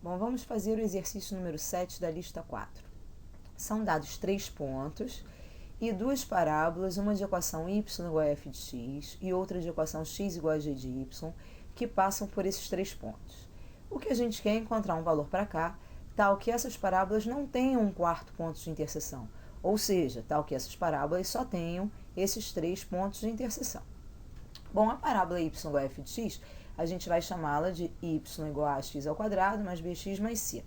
Bom, vamos fazer o exercício número 7 da lista 4. São dados 3 pontos e duas parábolas, uma de equação y igual a f de x e outra de equação x igual a g de y, que passam por esses 3 pontos. O que a gente quer é encontrar um valor para cá, tal que essas parábolas não tenham um quarto ponto de interseção, ou seja, tal que essas parábolas só tenham esses 3 pontos de interseção. Bom, a parábola y igual a f de x, a gente vai chamá-la de y igual a x ao quadrado mais bx mais c.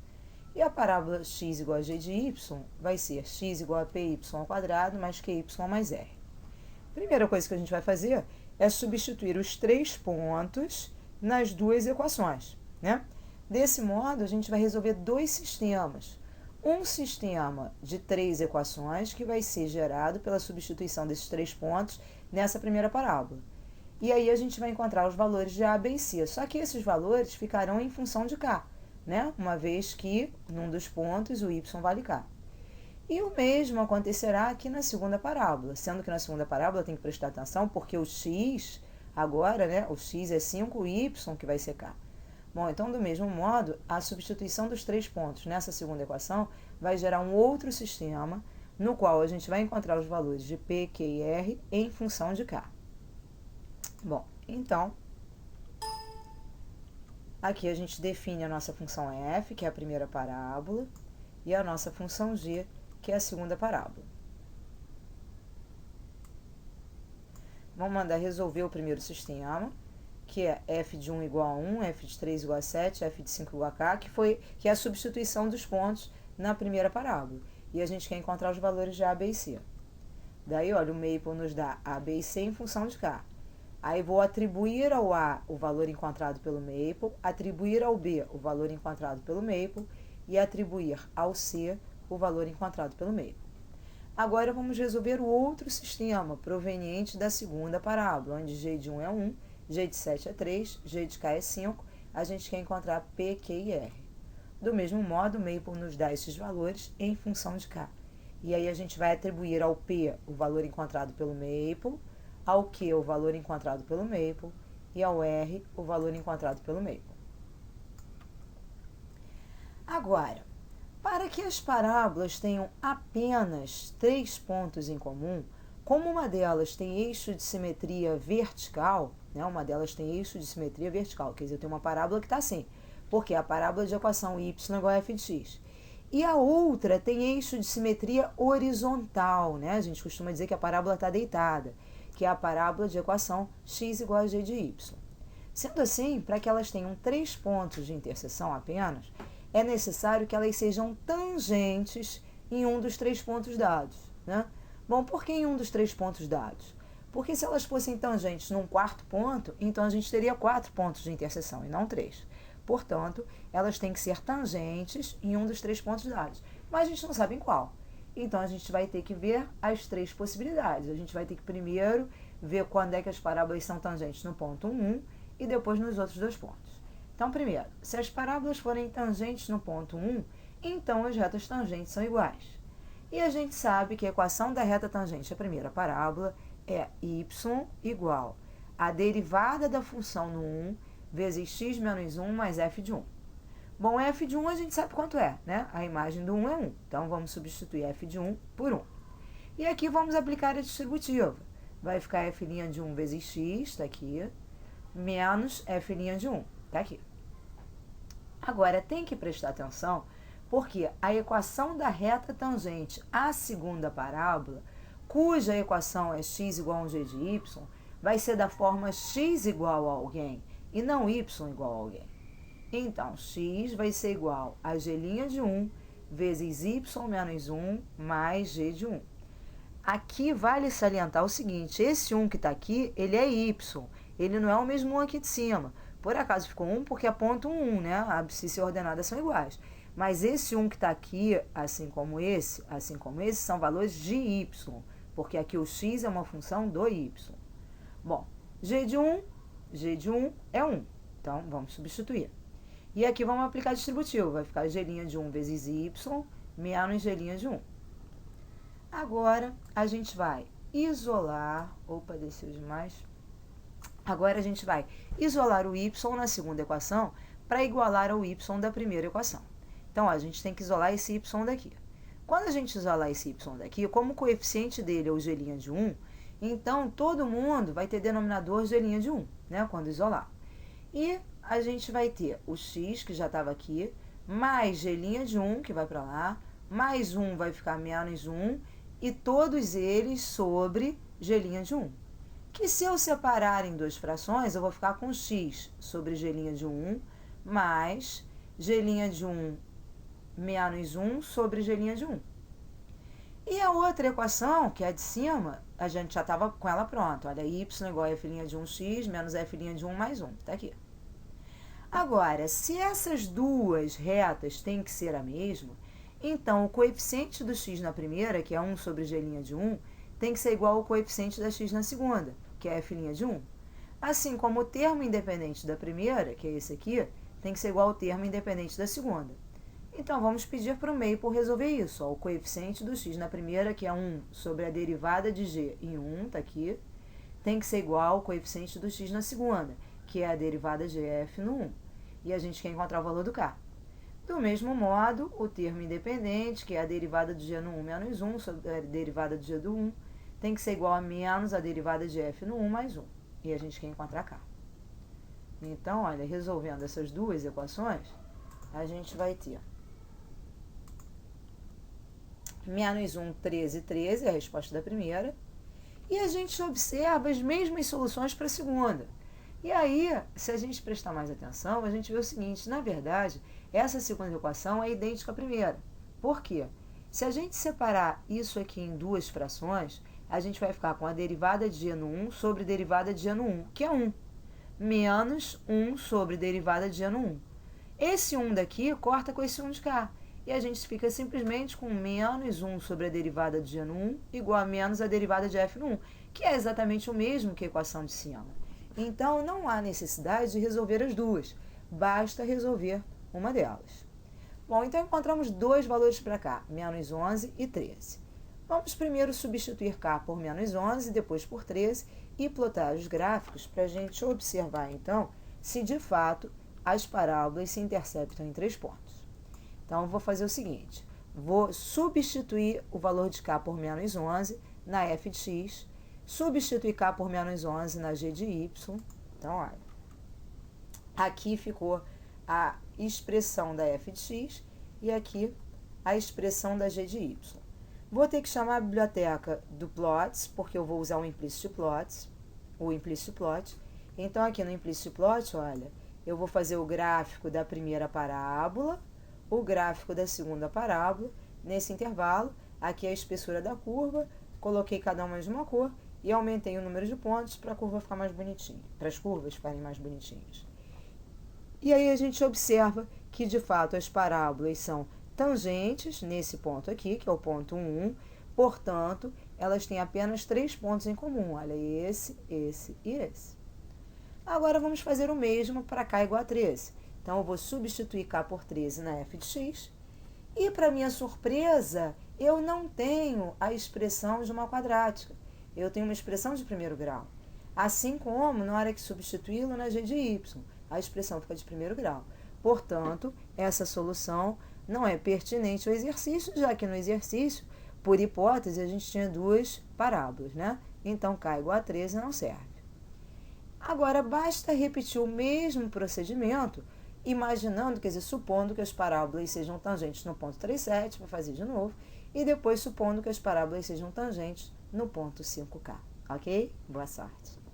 E a parábola x igual a g de y vai ser x igual a py ao quadrado mais qy mais r. Primeira coisa que a gente vai fazer é substituir os 3 pontos nas duas equações, né? Desse modo, a gente vai resolver dois sistemas. Um sistema de 3 equações que vai ser gerado pela substituição desses 3 pontos nessa primeira parábola. E aí a gente vai encontrar os valores de A, B e C. Só que esses valores ficarão em função de K, né? Uma vez que, num dos pontos, o Y vale K. E o mesmo acontecerá aqui na segunda parábola, sendo que na segunda parábola tem que prestar atenção, porque o X, agora, né? O X é 5, o Y que vai ser K. Bom, então, do mesmo modo, a substituição dos 3 pontos nessa segunda equação vai gerar um outro sistema, no qual a gente vai encontrar os valores de P, Q e R em função de K. Bom, então, aqui a gente define a nossa função f, que é a primeira parábola, e a nossa função g, que é a segunda parábola. Vamos mandar resolver o primeiro sistema, que é f de 1 igual a 1, f de 3 igual a 7, f de 5 igual a k, que é a substituição dos pontos na primeira parábola. E a gente quer encontrar os valores de A, B e C. Daí, olha, o Maple nos dá A, B e C em função de k. Aí vou atribuir ao A o valor encontrado pelo Maple, atribuir ao B o valor encontrado pelo Maple e atribuir ao C o valor encontrado pelo Maple. Agora vamos resolver o outro sistema proveniente da segunda parábola, onde g de 1 é 1, g de 7 é 3, g de k é 5, a gente quer encontrar P, Q e R. Do mesmo modo, o Maple nos dá esses valores em função de k. E aí a gente vai atribuir ao P o valor encontrado pelo Maple, ao Q o valor encontrado pelo Maple e ao R o valor encontrado pelo Maple. Agora, para que as parábolas tenham apenas 3 pontos em comum, como uma delas tem eixo de simetria vertical, né, uma delas tem eixo de simetria vertical, quer dizer, eu tenho uma parábola que está assim, porque é a parábola de equação y igual a f de x. E a outra tem eixo de simetria horizontal, né? A gente costuma dizer que a parábola está deitada, que é a parábola de equação x igual a g de y. Sendo assim, para que elas tenham 3 pontos de interseção apenas, é necessário que elas sejam tangentes em um dos 3 pontos dados, né? Bom, por que em um dos 3 pontos dados? Porque se elas fossem tangentes num quarto ponto, então a gente teria 4 pontos de interseção e não 3. Portanto, elas têm que ser tangentes em um dos 3 pontos dados. Mas a gente não sabe em qual. Então, a gente vai ter que ver as 3 possibilidades. A gente vai ter que primeiro ver quando é que as parábolas são tangentes no ponto 1 e depois nos outros 2 pontos. Então, primeiro, se as parábolas forem tangentes no ponto 1, então as retas tangentes são iguais. E a gente sabe que a equação da reta tangente à primeira parábola é y igual a derivada da função no 1 vezes x menos 1 mais f de 1. Bom, f de 1 a gente sabe quanto é, né? A imagem do 1 é 1. Então, vamos substituir f de 1 por 1. E aqui vamos aplicar a distributiva. Vai ficar f' de 1 vezes x, está aqui, menos f' de 1, está aqui. Agora, tem que prestar atenção, porque a equação da reta tangente à segunda parábola, cuja equação é x igual a 1g de y, vai ser da forma x igual a alguém, e não y igual a alguém. Então, x vai ser igual a g' de 1 vezes y menos 1 mais g de 1. Aqui vale salientar o seguinte, esse 1 que está aqui, ele é y, ele não é o mesmo 1 aqui de cima. Por acaso ficou 1 porque é ponto 1, né? A abscissa e a ordenada são iguais. Mas esse 1 que está aqui, assim como esse, são valores de y, porque aqui o x é uma função do y. Bom, g de 1 é 1, então vamos substituir. E aqui vamos aplicar distributivo, vai ficar g' de 1 vezes y menos g' de 1. Agora, a gente vai isolar, desceu demais. Agora a gente vai isolar o y na segunda equação para igualar ao y da primeira equação. Então, ó, a gente tem que isolar esse y daqui. Quando a gente isolar esse y daqui, como o coeficiente dele é o g' de 1, então todo mundo vai ter denominador g' de 1, né, quando isolar. E a gente vai ter o x, que já estava aqui, mais g' de 1, que vai para lá, mais 1 vai ficar menos 1, e todos eles sobre g' de 1. Que se eu separar em duas frações, eu vou ficar com x sobre g' de 1, mais g' de 1 menos 1 sobre g' de 1. E a outra equação, que é a de cima, a gente já estava com ela pronta. Olha, y igual a f' de 1x menos f' de 1 mais 1. Está aqui. Agora, se essas duas retas têm que ser a mesma, então o coeficiente do x na primeira, que é 1 sobre g' de 1, tem que ser igual ao coeficiente da x na segunda, que é f' de 1. Assim como o termo independente da primeira, que é esse aqui, tem que ser igual ao termo independente da segunda. Então, vamos pedir para o meio por resolver isso. Ó, o coeficiente do x na primeira, que é 1 sobre a derivada de g em 1, está aqui, tem que ser igual ao coeficiente do x na segunda, que é a derivada de f no 1. E a gente quer encontrar o valor do k. Do mesmo modo, o termo independente, que é a derivada de g no 1 menos 1 sobre a derivada de g do 1, tem que ser igual a menos a derivada de f no 1 mais 1. E a gente quer encontrar k. Então, olha, resolvendo essas duas equações, a gente vai ter menos 1, 13, 13, é a resposta da primeira. E a gente observa as mesmas soluções para a segunda. E aí, se a gente prestar mais atenção, a gente vê o seguinte, na verdade, essa segunda equação é idêntica à primeira. Por quê? Se a gente separar isso aqui em duas frações, a gente vai ficar com a derivada de g no 1 sobre derivada de g no 1, que é 1, menos 1 sobre derivada de g no 1. Esse 1 daqui corta com esse 1 de cá. E a gente fica simplesmente com menos 1 sobre a derivada de g no 1 igual a menos a derivada de f no 1, que é exatamente o mesmo que a equação de cima. Então, não há necessidade de resolver as duas, basta resolver uma delas. Bom, então encontramos dois valores para cá, menos 11 e 13. Vamos primeiro substituir k por menos 11, depois por 13, e plotar os gráficos para a gente observar, então, se de fato as parábolas se interceptam em 3 pontos. Então, eu vou fazer o seguinte, vou substituir o valor de k por menos 11 na f de x, substituir k por menos 11 na g de y. Então, olha, aqui ficou a expressão da f de x e aqui a expressão da g de y. Vou ter que chamar a biblioteca do plots, porque eu vou usar o implicit plot. Então, aqui no implicit plot, olha, eu vou fazer o gráfico da primeira parábola, o gráfico da segunda parábola, nesse intervalo, aqui é a espessura da curva, coloquei cada uma de uma cor e aumentei o número de pontos para a curva ficar mais bonitinha, para as curvas ficarem mais bonitinhas. E aí a gente observa que, de fato, as parábolas são tangentes nesse ponto aqui, que é o ponto 1, portanto, elas têm apenas 3 pontos em comum, olha, esse e esse. Agora, vamos fazer o mesmo para k igual a 13. Então, eu vou substituir k por 13 na f de x. E, para minha surpresa, eu não tenho a expressão de uma quadrática. Eu tenho uma expressão de primeiro grau. Assim como, na hora que substituí-lo na g de y, a expressão fica de primeiro grau. Portanto, essa solução não é pertinente ao exercício, já que no exercício, por hipótese, a gente tinha duas parábolas, né? Então, k igual a 13 não serve. Agora, basta repetir o mesmo procedimento, imaginando, quer dizer, supondo que as parábolas sejam tangentes no ponto 3,7, vou fazer de novo, e depois supondo que as parábolas sejam tangentes no ponto 5K. Ok? Boa sorte!